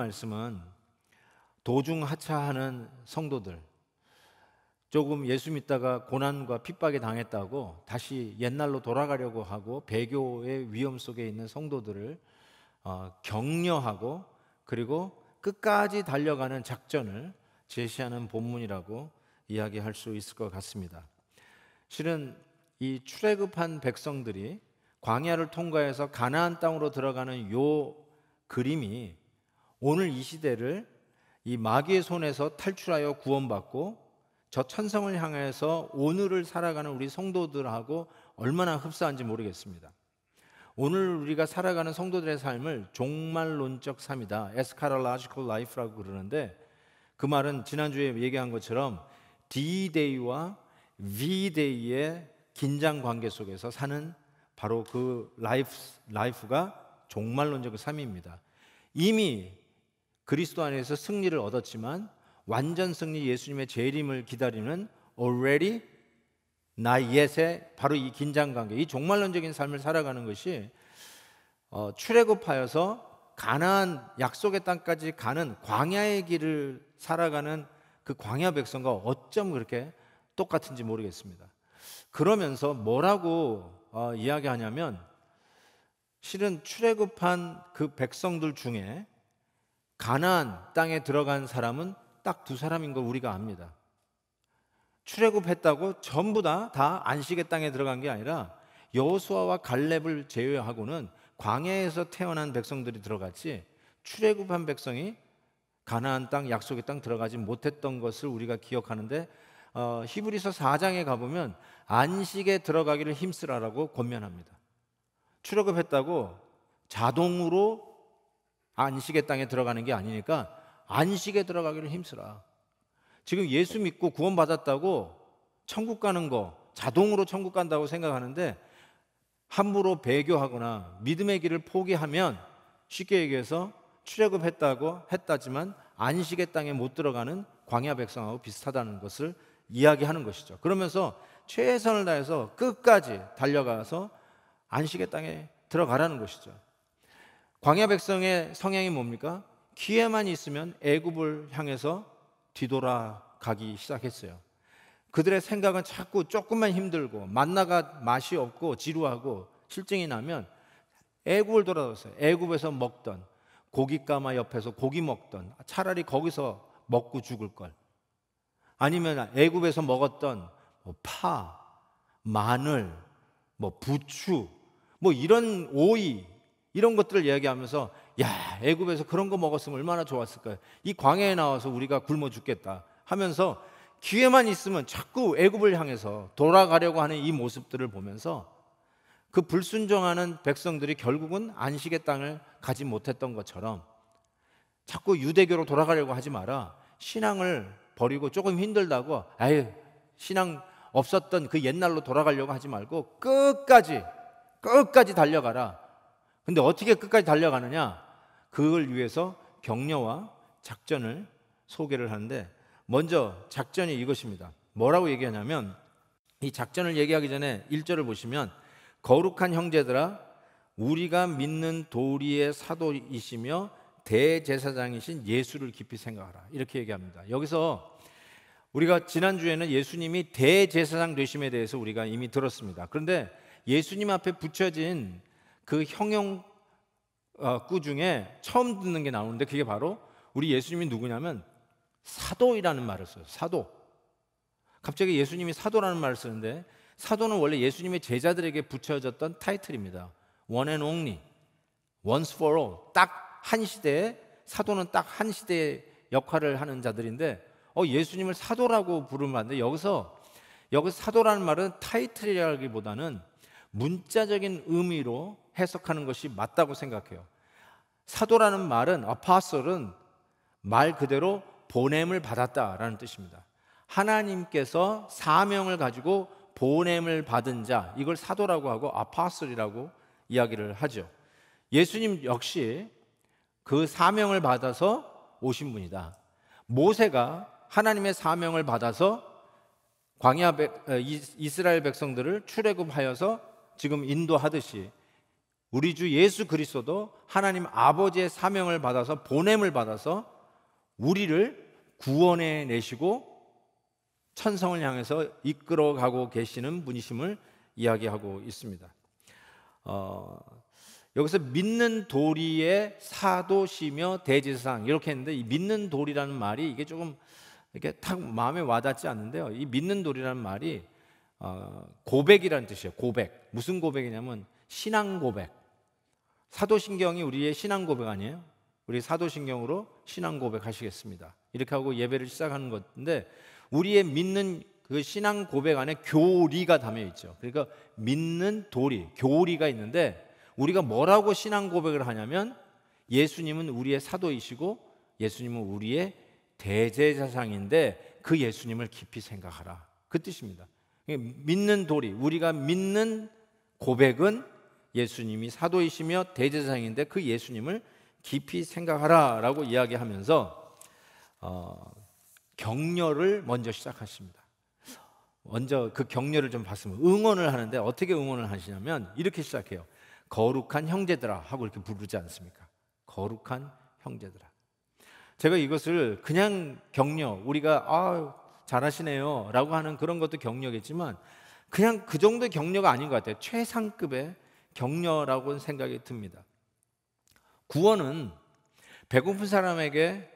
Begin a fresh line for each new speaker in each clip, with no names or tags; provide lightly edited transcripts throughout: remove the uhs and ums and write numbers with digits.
말씀은 도중 하차하는 성도들, 조금 예수 믿다가 고난과 핍박에 당했다고 다시 옛날로 돌아가려고 하고 배교의 위험 속에 있는 성도들을 격려하고 그리고 끝까지 달려가는 작전을 제시하는 본문이라고 이야기할 수 있을 것 같습니다. 실은 이 출애굽한 백성들이 광야를 통과해서 가나안 땅으로 들어가는 요 그림이 오늘 이 시대를 이 마귀의 손에서 탈출하여 구원받고 저 천성을 향해서 오늘을 살아가는 우리 성도들하고 얼마나 흡사한지 모르겠습니다. 오늘 우리가 살아가는 성도들의 삶을 종말론적 삶이다, 에스카랄라지컬 라이프라고 그러는데, 그 말은 지난주에 얘기한 것처럼 D-Day와 V-Day의 긴장 관계 속에서 사는 바로 그 라이프가 종말론적 삶입니다. 이미 그리스도 안에서 승리를 얻었지만 완전 승리 예수님의 재림을 기다리는 already not yet의 바로 이 긴장관계, 이 종말론적인 삶을 살아가는 것이 출애굽하여서 가나안 약속의 땅까지 가는 광야의 길을 살아가는 그 광야 백성과 어쩜 그렇게 똑같은지 모르겠습니다. 그러면서 뭐라고 이야기하냐면, 실은 출애굽한 그 백성들 중에 가나안 땅에 들어간 사람은 딱 두 사람인 걸 우리가 압니다. 출애굽했다고 전부 다 안식의 땅에 들어간 게 아니라 여호수아와 갈렙을 제외하고는 광야에서 태어난 백성들이 들어갔지, 출애굽한 백성이 가나안 땅, 약속의 땅 들어가지 못했던 것을 우리가 기억하는데, 히브리서 4장에 가보면 안식에 들어가기를 힘쓰라라고 권면합니다. 출애굽했다고 자동으로 안식의 땅에 들어가는 게 아니니까 안식에 들어가기를 힘쓰라. 지금 예수 믿고 구원받았다고 천국 가는 거, 자동으로 천국 간다고 생각하는데, 함부로 배교하거나 믿음의 길을 포기하면 쉽게 얘기해서 출애굽했다고 했다지만 안식의 땅에 못 들어가는 광야 백성하고 비슷하다는 것을 이야기하는 것이죠. 그러면서 최선을 다해서 끝까지 달려가서 안식의 땅에 들어가라는 것이죠. 광야 백성의 성향이 뭡니까? 기회만 있으면 애굽을 향해서 뒤돌아가기 시작했어요. 그들의 생각은 자꾸 조금만 힘들고 만나가 맛이 없고 지루하고 실증이 나면 애굽을 돌아갔어요. 애굽에서 먹던 고깃가마 옆에서 고기 먹던, 차라리 거기서 먹고 죽을 걸. 아니면 애굽에서 먹었던 파, 마늘, 부추, 이런 오이, 이런 것들을 이야기하면서, 야, 애굽에서 그런 거 먹었으면 얼마나 좋았을까요? 이 광야에 나와서 우리가 굶어 죽겠다 하면서 기회만 있으면 자꾸 애굽을 향해서 돌아가려고 하는 이 모습들을 보면서 그 불순종하는 백성들이 결국은 안식의 땅을 가지 못했던 것처럼 자꾸 유대교로 돌아가려고 하지 마라. 신앙을 버리고 조금 힘들다고 신앙 없었던 그 옛날로 돌아가려고 하지 말고 끝까지 달려가라. 근데 어떻게 끝까지 달려가느냐? 그걸 위해서 격려와 작전을 소개를 하는데, 먼저 작전이 이것입니다. 뭐라고 얘기하냐면, 이 작전을 얘기하기 전에 1절을 보시면, 거룩한 형제들아, 우리가 믿는 도리의 사도이시며 대제사장이신 예수를 깊이 생각하라, 이렇게 얘기합니다. 여기서 우리가 지난주에는 예수님이 대제사장 되심에 대해서 우리가 이미 들었습니다. 그런데 예수님 앞에 붙여진 그 형용구 중에 처음 듣는 게 나오는데, 그게 바로 우리 예수님이 누구냐면 사도이라는 말을 써요. 사도. 갑자기 예수님이 사도라는 말을 쓰는데, 사도는 원래 예수님의 제자들에게 붙여졌던 타이틀입니다. One and only, once for all. 딱 한 시대에, 사도는 딱 한 시대의 역할을 하는 자들인데, 예수님을 사도라고 부르면 안 돼. 여기서 사도라는 말은 타이틀이라기보다는 문자적인 의미로 해석하는 것이 맞다고 생각해요. 사도라는 말은, 아포스톨은 말 그대로 보냄을 받았다라는 뜻입니다. 하나님께서 사명을 가지고 보냄을 받은 자, 이걸 사도라고 하고 아포스톨이라고 이야기를 하죠. 예수님 역시 그 사명을 받아서 오신 분이다. 모세가 하나님의 사명을 받아서 이스라엘 백성들을 출애굽하여서 지금 인도하듯이 우리 주 예수 그리스도도 하나님 아버지의 사명을 받아서, 보냄을 받아서 우리를 구원해 내시고 천성을 향해서 이끌어가고 계시는 분이심을 이야기하고 있습니다. 여기서 믿는 도리의 사도시며 대제사장 이렇게 했는데, 이 믿는 도리라는 말이 이게 조금 이렇게 탁 마음에 와닿지 않는데요. 이 믿는 도리라는 말이 고백이라는 뜻이에요. 고백. 무슨 고백이냐면 신앙 고백. 사도신경이 우리의 신앙 고백 아니에요? 우리 사도신경으로 신앙 고백 하시겠습니다. 이렇게 하고 예배를 시작하는 건데, 우리의 믿는 그 신앙 고백 안에 교리가 담겨 있죠. 그러니까 믿는 도리, 교리가 있는데, 우리가 뭐라고 신앙 고백을 하냐면 예수님은 우리의 사도이시고 예수님은 우리의 대제사장인데 그 예수님을 깊이 생각하라, 그 뜻입니다. 믿는 도리, 우리가 믿는 고백은 예수님이 사도이시며 대제사장인데 그 예수님을 깊이 생각하라 라고 이야기하면서 격려를 먼저 시작하십니다. 먼저 그 격려를 좀 봤으면, 응원을 하는데 어떻게 응원을 하시냐면 이렇게 시작해요. 거룩한 형제들아 하고 이렇게 부르지 않습니까? 거룩한 형제들아. 제가 이것을 그냥 격려, 우리가 잘하시네요 라고 하는 그런 것도 격려겠지만 그냥 그 정도의 격려가 아닌 것 같아요. 최상급의 격려라고 생각이 듭니다. 구원은 배고픈 사람에게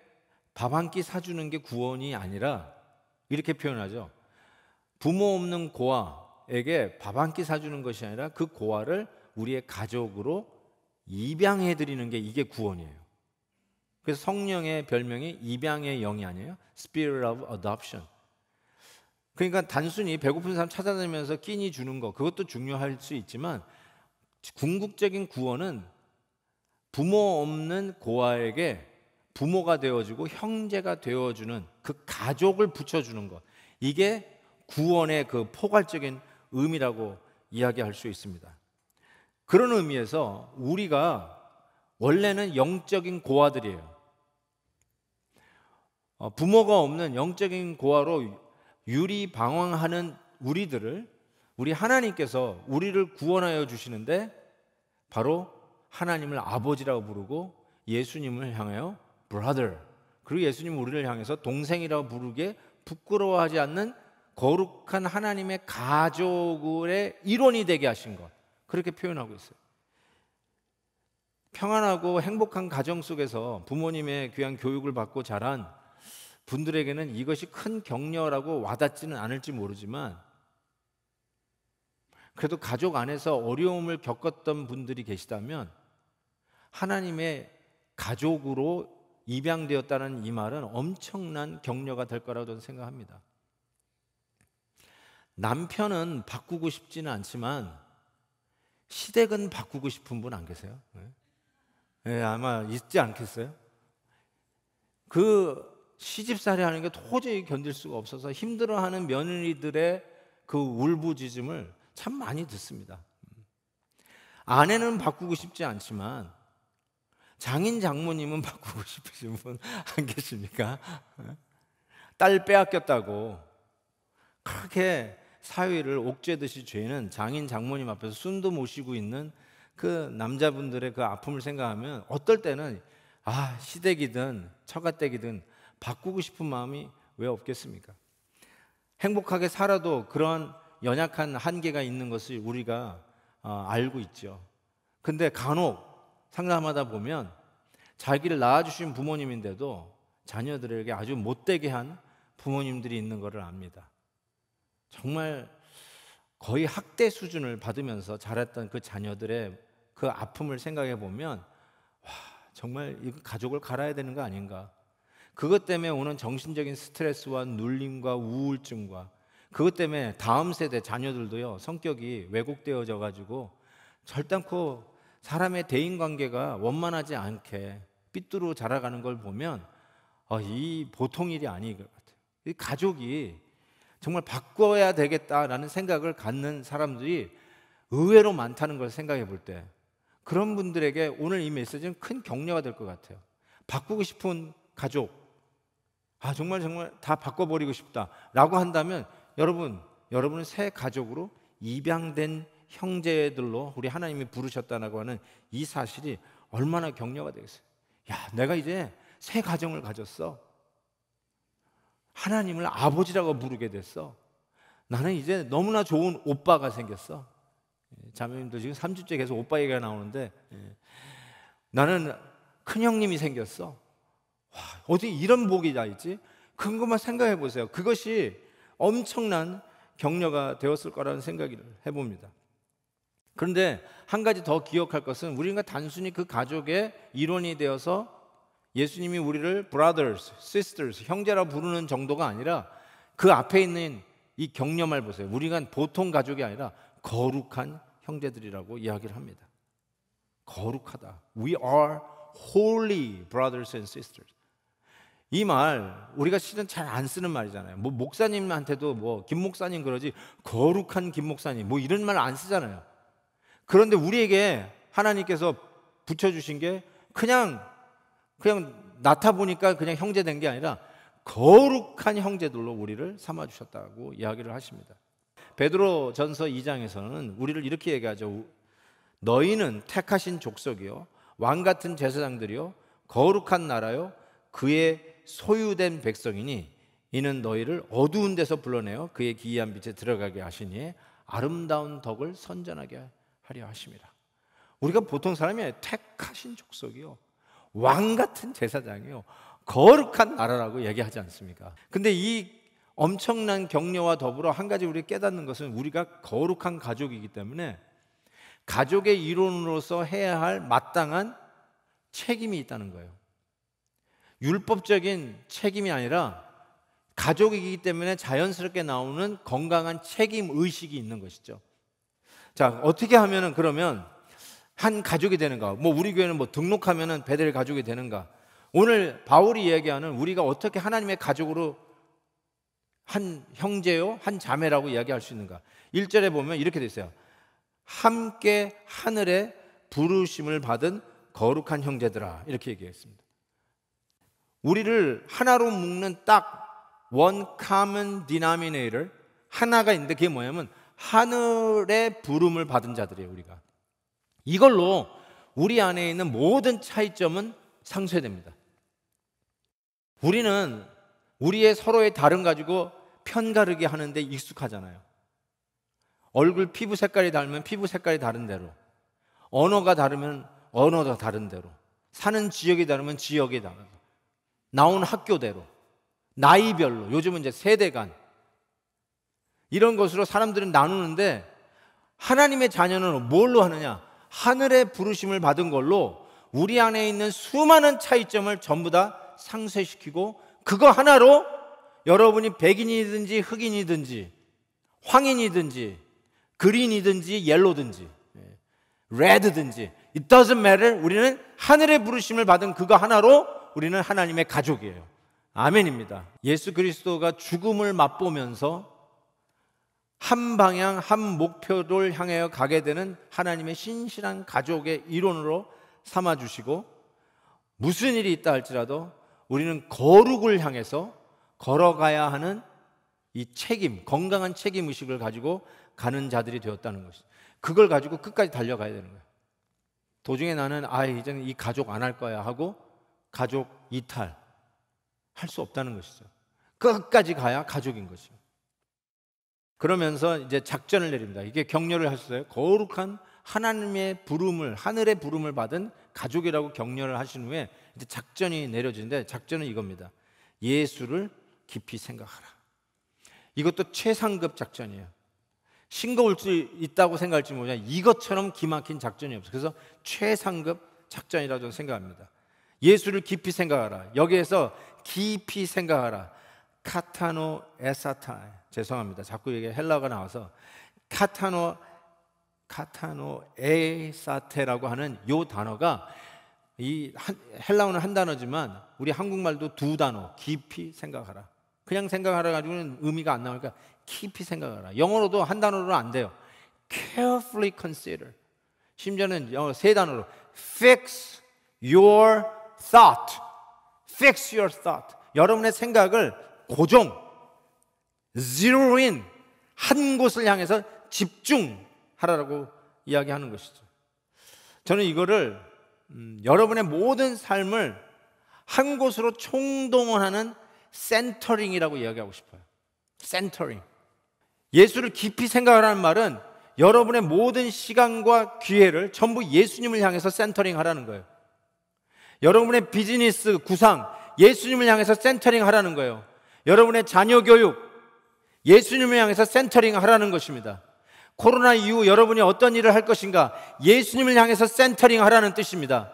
밥 한 끼 사주는 게 구원이 아니라, 이렇게 표현하죠. 부모 없는 고아에게 밥 한 끼 사주는 것이 아니라 그 고아를 우리의 가족으로 입양해 드리는 게, 이게 구원이에요. 그래서 성령의 별명이 입양의 영이 아니에요. Spirit of Adoption. 그러니까 단순히 배고픈 사람 찾아다니면서 끼니 주는 거, 그것도 중요할 수 있지만 궁극적인 구원은 부모 없는 고아에게 부모가 되어주고 형제가 되어주는 그 가족을 붙여주는 것, 이게 구원의 그 포괄적인 의미라고 이야기할 수 있습니다. 그런 의미에서 우리가 원래는 영적인 고아들이에요. 부모가 없는 영적인 고아로 유리방황하는 우리들을, 우리 하나님께서 우리를 구원하여 주시는데 바로 하나님을 아버지라고 부르고 예수님을 향하여 brother, 그리고 예수님 우리를 향해서 동생이라고 부르게 부끄러워하지 않는 거룩한 하나님의 가족의 일원이 되게 하신 것, 그렇게 표현하고 있어요. 평안하고 행복한 가정 속에서 부모님의 귀한 교육을 받고 자란 분들에게는 이것이 큰 격려라고 와닿지는 않을지 모르지만, 그래도 가족 안에서 어려움을 겪었던 분들이 계시다면 하나님의 가족으로 입양되었다는 이 말은 엄청난 격려가 될 거라고 저는 생각합니다. 남편은 바꾸고 싶지는 않지만 시댁은 바꾸고 싶은 분 안 계세요? 네, 아마 있지 않겠어요? 그 시집살이 하는 게 도저히 견딜 수가 없어서 힘들어하는 며느리들의 그 울부짖음을 참 많이 듣습니다. 아내는 바꾸고 싶지 않지만 장인 장모님은 바꾸고 싶으신 분 안 계십니까? 딸 빼앗겼다고 그렇게 사위를 옥죄듯이 죄는 장인 장모님 앞에서 숨도 못 쉬고 있는 그 남자분들의 그 아픔을 생각하면 어떨 때는 시댁이든 처가댁이든 바꾸고 싶은 마음이 왜 없겠습니까? 행복하게 살아도 그런 연약한 한계가 있는 것을 우리가 알고 있죠. 근데 간혹 상담하다 보면 자기를 낳아주신 부모님인데도 자녀들에게 아주 못되게 한 부모님들이 있는 것을 압니다. 정말 거의 학대 수준을 받으면서 자랐던 그 자녀들의 그 아픔을 생각해 보면 정말 이 가족을 갈아야 되는 거 아닌가. 그것 때문에 오는 정신적인 스트레스와 눌림과 우울증과, 그것 때문에 다음 세대 자녀들도요 성격이 왜곡되어져 가지고 절단코 사람의 대인관계가 원만하지 않게 삐뚤어 자라가는 걸 보면 이 보통 일이 아닌 것 같아요. 이 가족이 정말 바꿔야 되겠다라는 생각을 갖는 사람들이 의외로 많다는 걸 생각해 볼 때, 그런 분들에게 오늘 이 메시지는 큰 격려가 될 것 같아요. 바꾸고 싶은 가족, 정말 다 바꿔버리고 싶다라고 한다면 여러분은 새 가족으로 입양된 형제들로 우리 하나님이 부르셨다고 하는 이 사실이 얼마나 격려가 되겠어요. 야, 내가 이제 새 가정을 가졌어. 하나님을 아버지라고 부르게 됐어. 나는 이제 너무나 좋은 오빠가 생겼어. 자매님도 지금 3주째 계속 오빠 얘기가 나오는데, 나는 큰형님이 생겼어. 와, 어디 이런 복이 다 있지? 그것만 생각해 보세요. 그것이 엄청난 격려가 되었을 거라는 생각을 해봅니다. 그런데 한 가지 더 기억할 것은, 우리가 단순히 그 가족의 일원이 되어서 예수님이 우리를 brothers, sisters, 형제라고 부르는 정도가 아니라, 그 앞에 있는 이 격려말 보세요. 우리가 보통 가족이 아니라 거룩한 형제들이라고 이야기를 합니다. 거룩하다. We are holy brothers and sisters. 이 말 우리가 실은 잘 안 쓰는 말이잖아요. 뭐 목사님한테도 뭐 김 목사님 그러지, 거룩한 김 목사님 뭐 이런 말 안 쓰잖아요. 그런데 우리에게 하나님께서 붙여주신 게 그냥 나타 보니까 그냥 형제 된 게 아니라 거룩한 형제들로 우리를 삼아주셨다고 이야기를 하십니다. 베드로전서 2장에서는 우리를 이렇게 얘기하죠. 너희는 택하신 족속이요, 왕같은 제사장들이요, 거룩한 나라요, 그의 소유된 백성이니 이는 너희를 어두운 데서 불러내어 그의 기이한 빛에 들어가게 하시니 아름다운 덕을 선전하게 하려 하십니다. 우리가 보통 사람이 아니라 택하신 족속이요, 왕같은 제사장이요, 거룩한 나라라고 얘기하지 않습니까? 근데 이 엄청난 격려와 더불어 한 가지 우리가 깨닫는 것은, 우리가 거룩한 가족이기 때문에 가족의 일원으로서 해야 할 마땅한 책임이 있다는 거예요. 율법적인 책임이 아니라 가족이기 때문에 자연스럽게 나오는 건강한 책임 의식이 있는 것이죠. 자, 어떻게 하면은 그러면 한 가족이 되는가? 뭐 우리 교회는 뭐 등록하면은 베델 가족이 되는가? 오늘 바울이 얘기하는 우리가 어떻게 하나님의 가족으로 한 형제요, 한 자매라고 이야기할 수 있는가? 1절에 보면 이렇게 돼 있어요. 함께 하늘의 부르심을 받은 거룩한 형제들아, 이렇게 얘기했습니다. 우리를 하나로 묶는 딱 one common denominator, 하나가 있는데 그게 뭐냐면 하늘의 부름을 받은 자들이에요. 우리가 이걸로 우리 안에 있는 모든 차이점은 상쇄됩니다. 우리는 우리의 서로의 다름 가지고 편가르게 하는데 익숙하잖아요. 얼굴 피부 색깔이 다르면 피부 색깔이 다른 대로, 언어가 다르면 언어가 다른 대로, 사는 지역이 다르면 지역이 다르고, 나온 학교대로, 나이별로, 요즘은 이제 세대 간 이런 것으로 사람들은 나누는데, 하나님의 자녀는 뭘로 하느냐? 하늘의 부르심을 받은 걸로 우리 안에 있는 수많은 차이점을 전부 다 상쇄시키고, 그거 하나로 여러분이 백인이든지 흑인이든지 황인이든지 그린이든지 옐로든지 레드든지 it doesn't matter. 우리는 하늘의 부르심을 받은 그거 하나로 우리는 하나님의 가족이에요. 아멘입니다. 예수 그리스도가 죽음을 맛보면서 한 방향 한 목표를 향해 가게 되는 하나님의 신실한 가족의 일원으로 삼아주시고, 무슨 일이 있다 할지라도 우리는 거룩을 향해서 걸어가야 하는 이 책임, 건강한 책임의식을 가지고 가는 자들이 되었다는 것이죠. 그걸 가지고 끝까지 달려가야 되는 거예요. 도중에 나는 이제는 이 가족 안 할 거야 하고 가족 이탈 할 수 없다는 것이죠. 끝까지 가야 가족인 것이죠. 그러면서 이제 작전을 내립니다. 이게 격려를 하셨어요. 거룩한 하나님의 부름을, 하늘의 부름을 받은 가족이라고 격려를 하신 후에 이제 작전이 내려지는데, 작전은 이겁니다. 예수를 깊이 생각하라. 이것도 최상급 작전이에요. 싱거울 수 있다고 생각할지 모르지만 이것처럼 기막힌 작전이 없어요. 그래서 최상급 작전이라고 저는 생각합니다. 예수를 깊이 생각하라. 여기에서 깊이 생각하라. 카타노 에사타, 죄송합니다. 자꾸 이게 헬라어가 나와서 카타노 에사테라고 하는 이 단어가, 이 헬라어는 한 단어지만 우리 한국말도 두 단어, 깊이 생각하라. 그냥 생각하라 가지고는 의미가 안 나오니까 깊이 생각하라. 영어로도 한 단어로는 안 돼요. carefully consider. 심지어는 영어 세 단어로 fix your thought. fix your thought. 여러분의 생각을 고정, zero in, 한 곳을 향해서 집중, 하라고 이야기하는 것이죠. 저는 이거를 여러분의 모든 삶을 한 곳으로 총동원하는 센터링이라고 이야기하고 싶어요. 센터링. 예수를 깊이 생각하라는 말은 여러분의 모든 시간과 기회를 전부 예수님을 향해서 센터링 하라는 거예요. 여러분의 비즈니스 구상, 예수님을 향해서 센터링 하라는 거예요. 여러분의 자녀 교육, 예수님을 향해서 센터링 하라는 것입니다. 코로나 이후 여러분이 어떤 일을 할 것인가, 예수님을 향해서 센터링 하라는 뜻입니다.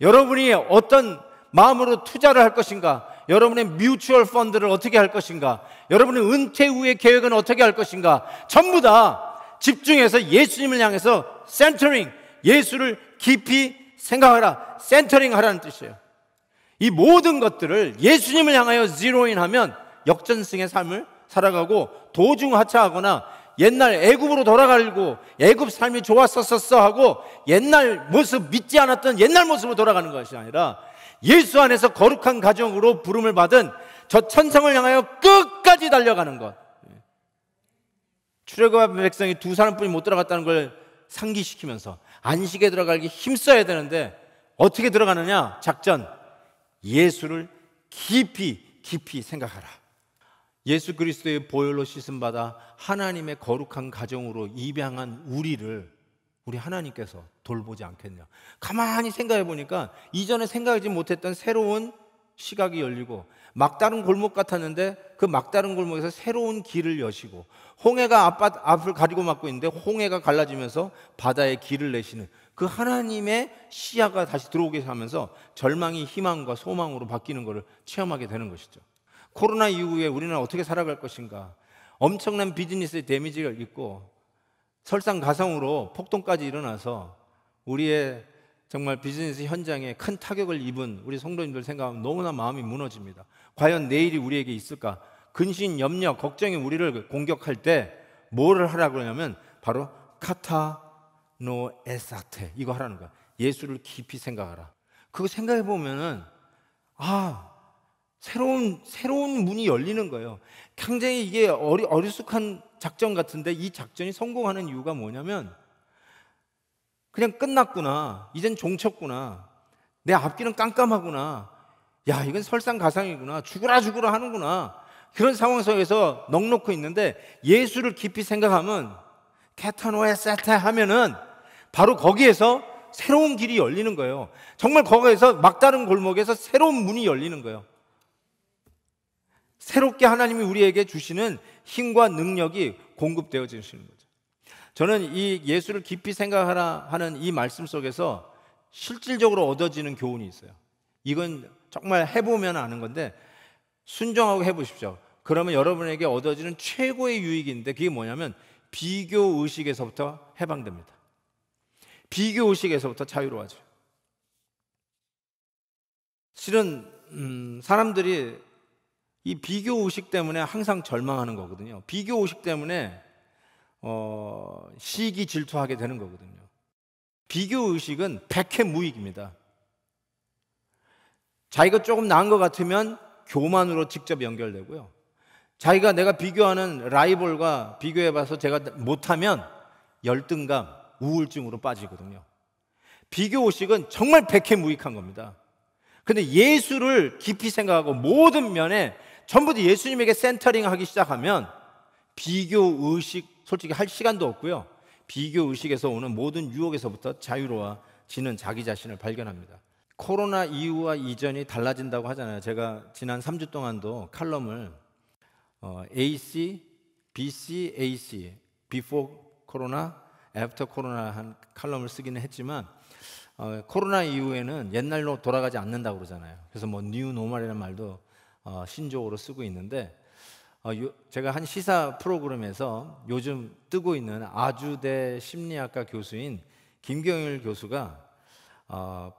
여러분이 어떤 마음으로 투자를 할 것인가, 여러분의 뮤추얼 펀드를 어떻게 할 것인가, 여러분의 은퇴 후의 계획은 어떻게 할 것인가, 전부 다 집중해서 예수님을 향해서 센터링, 예수를 깊이 생각하라, 센터링 하라는 뜻이에요. 이 모든 것들을 예수님을 향하여 지로인하면 역전승의 삶을 살아가고 도중하차하거나 옛날 애굽으로 돌아가고 애굽 삶이 좋았었어 하고 옛날 모습, 믿지 않았던 옛날 모습으로 돌아가는 것이 아니라 예수 안에서 거룩한 가정으로 부름을 받은 저 천성을 향하여 끝까지 달려가는 것. 출애굽 백성이 2사람뿐이 못 들어갔다는 걸 상기시키면서 안식에 들어가기 힘써야 되는데 어떻게 들어가느냐? 작전, 예수를 깊이 생각하라. 예수 그리스도의 보혈로 씻음받아 하나님의 거룩한 가정으로 입양한 우리 하나님께서 돌보지 않겠냐. 가만히 생각해 보니까 이전에 생각하지 못했던 새로운 시각이 열리고, 막다른 골목 같았는데 그 막다른 골목에서 새로운 길을 여시고, 홍해가 앞을 가리고 막고 있는데 홍해가 갈라지면서 바다에 길을 내시는 그 하나님의 시야가 다시 들어오게 하면서 절망이 희망과 소망으로 바뀌는 것을 체험하게 되는 것이죠. 코로나 이후에 우리는 어떻게 살아갈 것인가? 엄청난 비즈니스의 데미지가 있고 설상가상으로 폭동까지 일어나서 우리의 정말 비즈니스 현장에 큰 타격을 입은 우리 성도님들 생각하면 너무나 마음이 무너집니다. 과연 내일이 우리에게 있을까? 근심, 염려, 걱정이 우리를 공격할 때 뭐를 하라고 하냐면 바로 카타 노 에사테, 이거 하라는 거야. 예수를 깊이 생각하라. 그거 생각해 보면은 새로운 문이 열리는 거예요. 굉장히 이게 어리숙한 작전 같은데 이 작전이 성공하는 이유가 뭐냐면 그냥 끝났구나, 이젠 종쳤구나, 내 앞길은 깜깜하구나, 야 이건 설상가상이구나, 죽으라 하는구나, 그런 상황 속에서 넋놓고 있는데 예수를 깊이 생각하면 케타노에 세테 하면은 바로 거기에서 새로운 길이 열리는 거예요. 정말 거기에서 막다른 골목에서 새로운 문이 열리는 거예요. 새롭게 하나님이 우리에게 주시는 힘과 능력이 공급되어 주시는 거죠. 저는 이 예수를 깊이 생각하라 하는 이 말씀 속에서 실질적으로 얻어지는 교훈이 있어요. 이건 정말 해보면 아는 건데 순종하고 해보십시오. 그러면 여러분에게 얻어지는 최고의 유익인데 그게 뭐냐면 비교의식에서부터 해방됩니다. 비교의식에서부터 자유로워져요. 실은 사람들이 이 비교의식 때문에 항상 절망하는 거거든요. 비교의식 때문에 시기 질투하게 되는 거거든요. 비교의식은 백해무익입니다. 자기가 조금 나은 것 같으면 교만으로 직접 연결되고요. 자기가 내가 비교하는 라이벌과 비교해봐서 제가 못하면 열등감, 우울증으로 빠지거든요. 비교의식은 정말 백해무익한 겁니다. 근데 예수를 깊이 생각하고 모든 면에 전부 다 예수님에게 센터링 하기 시작하면 비교의식, 솔직히 할 시간도 없고요, 비교의식에서 오는 모든 유혹에서부터 자유로워지는 자기 자신을 발견합니다. 코로나 이후와 이전이 달라진다고 하잖아요. 제가 지난 3주 동안도 칼럼을 AC, BC, AC, Before Corona, After Corona 한 칼럼을 쓰기는 했지만 코로나 이후에는 옛날로 돌아가지 않는다고 그러잖아요. 그래서 뭐 뉴 노멀이라는 말도 신조어로 쓰고 있는데 제가 한 시사 프로그램에서 요즘 뜨고 있는 아주대 심리학과 교수인 김경일 교수가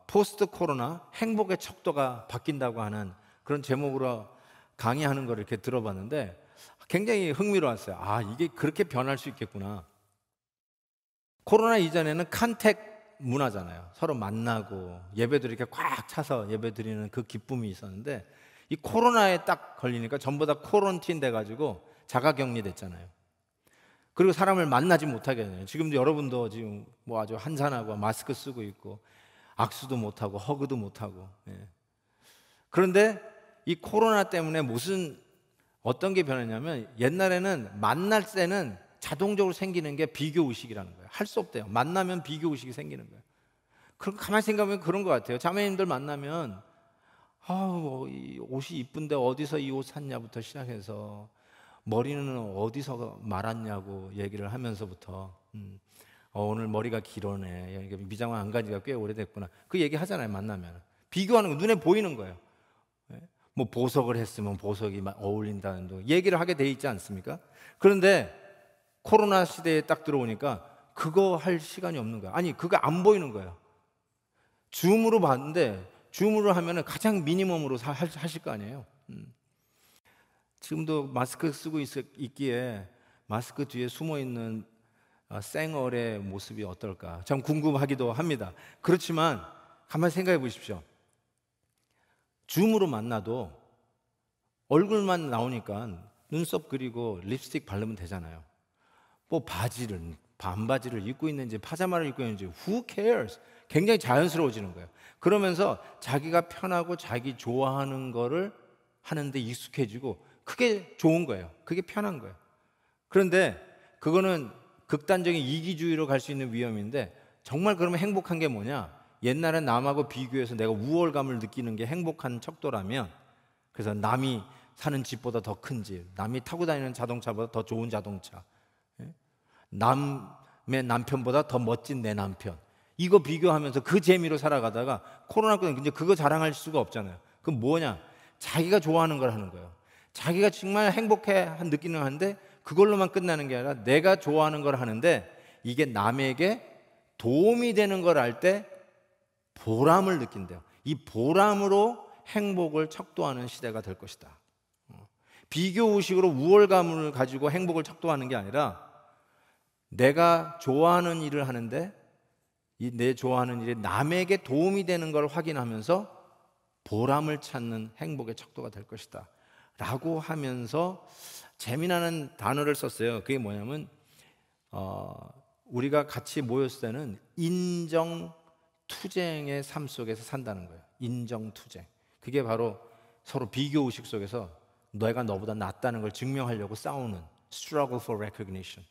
포스트 코로나 행복의 척도가 바뀐다고 하는 그런 제목으로 강의하는 걸 이렇게 들어봤는데 굉장히 흥미로웠어요. 이게 그렇게 변할 수 있겠구나. 코로나 이전에는 컨택 문화잖아요. 서로 만나고 예배도 이렇게 꽉 차서 예배 드리는 그 기쁨이 있었는데 이 코로나에 딱 걸리니까 전부 다 코런틴 돼가지고 자가격리 됐잖아요. 그리고 사람을 만나지 못하게 되네요. 지금도 여러분도 지금 뭐 아주 한산하고 마스크 쓰고 있고 악수도 못하고 허그도 못하고. 예. 그런데 이 코로나 때문에 어떤 게 변했냐면 옛날에는 만날 때는 자동적으로 생기는 게 비교의식이라는 거예요. 할 수 없대요. 만나면 비교의식이 생기는 거예요. 그럼 가만히 생각하면 그런 것 같아요. 자매님들 만나면 이 옷이 이쁜데 어디서 이 옷 샀냐부터 시작해서 머리는 어디서 말았냐고 얘기를 하면서부터 오늘 머리가 길어네. 미장원 안 간지가 꽤 오래됐구나. 그 얘기 하잖아요. 만나면. 비교하는 거 눈에 보이는 거예요. 뭐 보석을 했으면 보석이 어울린다는 거 얘기를 하게 돼 있지 않습니까? 그런데 코로나 시대에 딱 들어오니까 그거 할 시간이 없는 거야. 아니 그거 안 보이는 거예요. 줌으로 봤는데 줌으로 하면은 가장 미니멈으로 하실 거 아니에요. 지금도 마스크 쓰고 있기에 마스크 뒤에 숨어 있는 쌩얼의 모습이 어떨까 참 궁금하기도 합니다. 그렇지만 가만히 생각해 보십시오. 줌으로 만나도 얼굴만 나오니까 눈썹 그리고 립스틱 바르면 되잖아요. 뭐 반바지를 입고 있는지 파자마를 입고 있는지 who cares? 굉장히 자연스러워지는 거예요. 그러면서 자기가 편하고 자기 좋아하는 거를 하는데 익숙해지고 그게 좋은 거예요. 그게 편한 거예요. 그런데 그거는 극단적인 이기주의로 갈 수 있는 위험인데 정말 그러면 행복한 게 뭐냐? 옛날엔 남하고 비교해서 내가 우월감을 느끼는 게 행복한 척도라면 그래서 남이 사는 집보다 더 큰 집, 남이 타고 다니는 자동차보다 더 좋은 자동차, 남의 남편보다 더 멋진 내 남편 이거 비교하면서 그 재미로 살아가다가 코로나 때문에 이제 그거 자랑할 수가 없잖아요. 그럼 뭐냐? 자기가 좋아하는 걸 하는 거예요. 자기가 정말 행복해 느끼는 한데 그걸로만 끝나는 게 아니라 내가 좋아하는 걸 하는데 이게 남에게 도움이 되는 걸 알 때 보람을 느낀대요. 이 보람으로 행복을 척도하는 시대가 될 것이다. 비교의식으로 우월감을 가지고 행복을 척도하는 게 아니라 내가 좋아하는 일을 하는데 내 좋아하는 일이 남에게 도움이 되는 걸 확인하면서 보람을 찾는 행복의 척도가 될 것이다 라고 하면서 재미나는 단어를 썼어요. 그게 뭐냐면 우리가 같이 모였을 때는 인정투쟁의 삶 속에서 산다는 거예요. 인정투쟁. 그게 바로 서로 비교의식 속에서 내가 너보다 낫다는 걸 증명하려고 싸우는 struggle for recognition.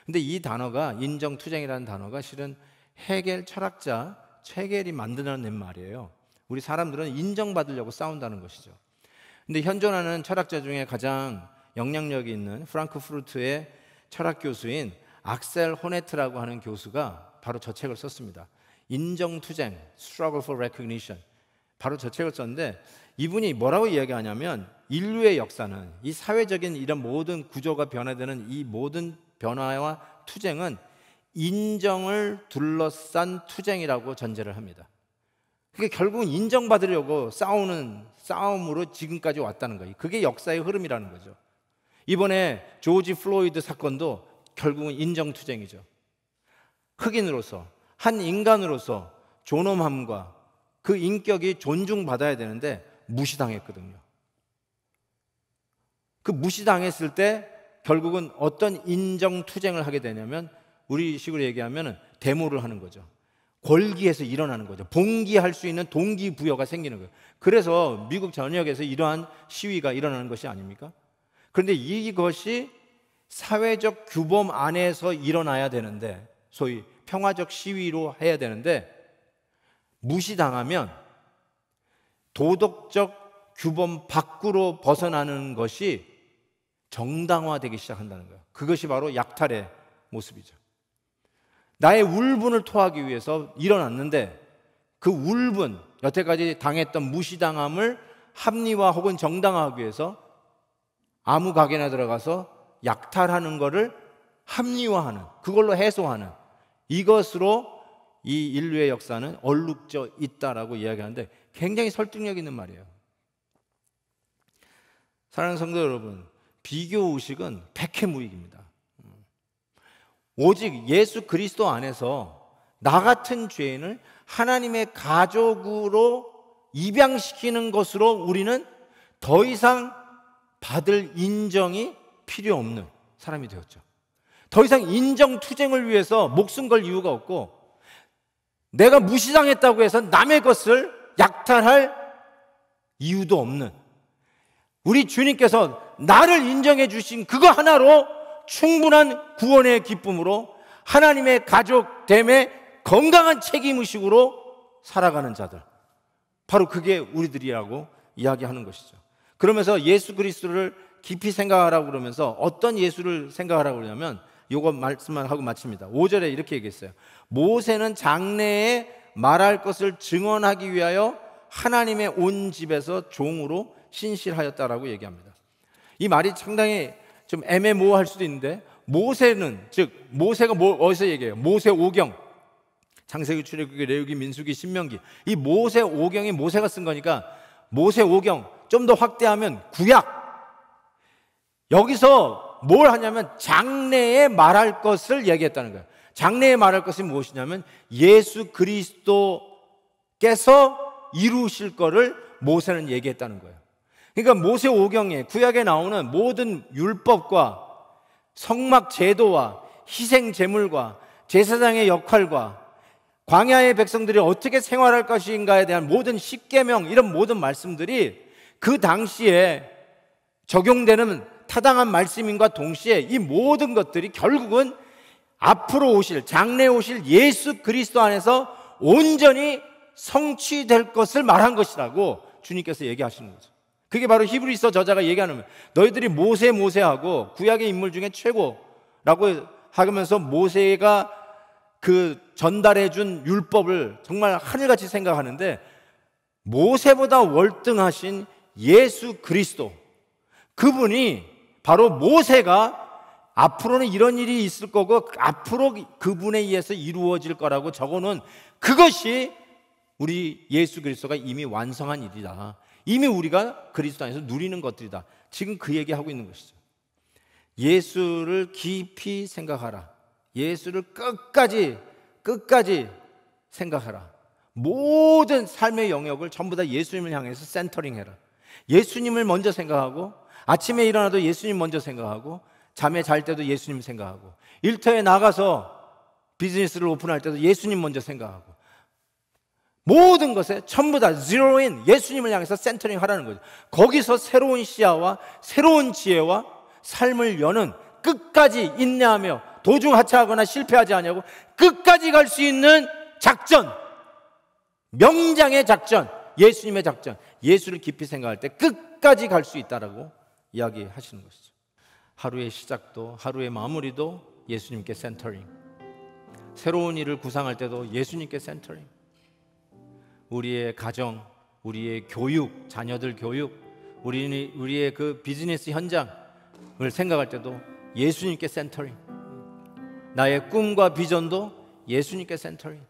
근데 이 단어가 인정투쟁이라는 단어가 실은 헤겔 철학자 헤겔이 만들어낸 말이에요. 우리 사람들은 인정받으려고 싸운다는 것이죠. 근데 현존하는 철학자 중에 가장 영향력이 있는 프랑크푸르트의 철학 교수인 악셀 호네트라고 하는 교수가 바로 저 책을 썼습니다. 인정투쟁, Struggle for Recognition. 바로 저 책을 썼는데 이분이 뭐라고 이야기하냐면 인류의 역사는 이 사회적인 이런 모든 구조가 변화되는 이 모든 변화와 투쟁은 인정을 둘러싼 투쟁이라고 전제를 합니다. 그게 결국은 인정받으려고 싸우는 싸움으로 지금까지 왔다는 거예요. 그게 역사의 흐름이라는 거죠. 이번에 조지 플로이드 사건도 결국은 인정투쟁이죠. 흑인으로서 한 인간으로서 존엄함과 그 인격이 존중받아야 되는데 무시당했거든요. 그 무시당했을 때 결국은 어떤 인정투쟁을 하게 되냐면 우리 식으로 얘기하면 데모를 하는 거죠. 권기에서 일어나는 거죠. 봉기할 수 있는 동기부여가 생기는 거예요. 그래서 미국 전역에서 이러한 시위가 일어나는 것이 아닙니까? 그런데 이것이 사회적 규범 안에서 일어나야 되는데 소위 평화적 시위로 해야 되는데 무시당하면 도덕적 규범 밖으로 벗어나는 것이 정당화되기 시작한다는 거예요. 그것이 바로 약탈의 모습이죠. 나의 울분을 토하기 위해서 일어났는데 그 울분, 여태까지 당했던 무시당함을 합리화 혹은 정당화하기 위해서 아무 가게나 들어가서 약탈하는 것을 합리화하는, 그걸로 해소하는 이것으로 이 인류의 역사는 얼룩져 있다라고 이야기하는데 굉장히 설득력 있는 말이에요. 사랑하는 성도 여러분, 비교의식은 백해무익입니다. 오직 예수 그리스도 안에서 나 같은 죄인을 하나님의 가족으로 입양시키는 것으로 우리는 더 이상 받을 인정이 필요 없는 사람이 되었죠. 더 이상 인정 투쟁을 위해서 목숨 걸 이유가 없고, 내가 무시당했다고 해서 남의 것을 약탈할 이유도 없는, 우리 주님께서 나를 인정해 주신 그거 하나로 충분한 구원의 기쁨으로 하나님의 가족됨의 건강한 책임의식으로 살아가는 자들, 바로 그게 우리들이라고 이야기하는 것이죠. 그러면서 예수 그리스도를 깊이 생각하라고 그러면서 어떤 예수를 생각하라고 그러냐면, 요거 말씀만 하고 마칩니다. 5절에 이렇게 얘기했어요. 모세는 장래에 말할 것을 증언하기 위하여 하나님의 온 집에서 종으로 신실하였다라고 얘기합니다. 이 말이 상당히 좀 애매모호할 수도 있는데, 모세는, 즉 모세가 어디서 얘기해요? 모세 오경, 창세기, 출애굽기, 레위기, 민수기, 신명기, 이 모세 오경이 모세가 쓴 거니까 모세 오경, 좀 더 확대하면 구약. 여기서 뭘 하냐면 장래에 말할 것을 얘기했다는 거예요. 장래에 말할 것이 무엇이냐면 예수 그리스도께서 이루실 거를 모세는 얘기했다는 거예요. 그러니까 모세 오경에, 구약에 나오는 모든 율법과 성막 제도와 희생 제물과 제사장의 역할과 광야의 백성들이 어떻게 생활할 것인가에 대한 모든 십계명, 이런 모든 말씀들이 그 당시에 적용되는 타당한 말씀인과 동시에 이 모든 것들이 결국은 앞으로 오실, 장래에 오실 예수 그리스도 안에서 온전히 성취될 것을 말한 것이라고 주님께서 얘기하시는 거죠. 그게 바로 히브리서 저자가 얘기하는 거예요. 너희들이 모세하고 구약의 인물 중에 최고라고 하면서 모세가 그 전달해 준 율법을 정말 하늘같이 생각하는데, 모세보다 월등하신 예수 그리스도, 그분이 바로 모세가 앞으로는 이런 일이 있을 거고 앞으로 그분에 의해서 이루어질 거라고 적어놓은 그것이 우리 예수 그리스도가 이미 완성한 일이다. 이미 우리가 그리스도 안에서 누리는 것들이다. 지금 그 얘기하고 있는 것이죠. 예수를 깊이 생각하라. 예수를 끝까지 생각하라. 모든 삶의 영역을 전부 다 예수님을 향해서 센터링해라. 예수님을 먼저 생각하고, 아침에 일어나도 예수님 먼저 생각하고, 잠에 잘 때도 예수님 생각하고, 일터에 나가서 비즈니스를 오픈할 때도 예수님 먼저 생각하고, 모든 것에 전부 다 제로인 예수님을 향해서 센터링 하라는 거죠. 거기서 새로운 시야와 새로운 지혜와 삶을 여는, 끝까지 인내하며 도중 하차하거나 실패하지 않냐고 끝까지 갈 수 있는 작전, 명장의 작전, 예수님의 작전, 예수를 깊이 생각할 때 끝까지 갈 수 있다라고 이야기하시는 것이죠. 하루의 시작도 하루의 마무리도 예수님께 센터링, 새로운 일을 구상할 때도 예수님께 센터링, 우리의 가정, 우리의 교육, 자녀들 교육, 우리의 그 비즈니스 현장을 생각할 때도 예수님께 센터링, 나의 꿈과 비전도 예수님께 센터링,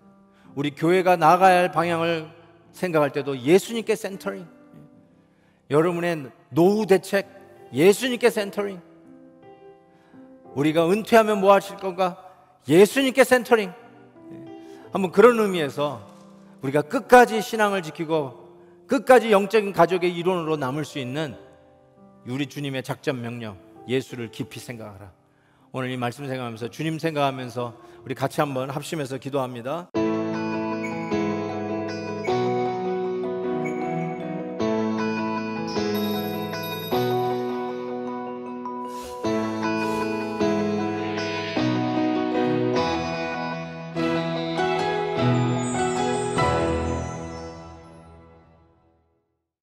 우리 교회가 나가야 할 방향을 생각할 때도 예수님께 센터링, 여러분의 노후 대책 예수님께 센터링, 우리가 은퇴하면 뭐 하실 건가 예수님께 센터링. 한번 그런 의미에서 우리가 끝까지 신앙을 지키고 끝까지 영적인 가족의 일원으로 남을 수 있는 우리 주님의 작전 명령, 예수를 깊이 생각하라. 오늘 이 말씀 생각하면서, 주님 생각하면서 우리 같이 한번 합심해서 기도합니다.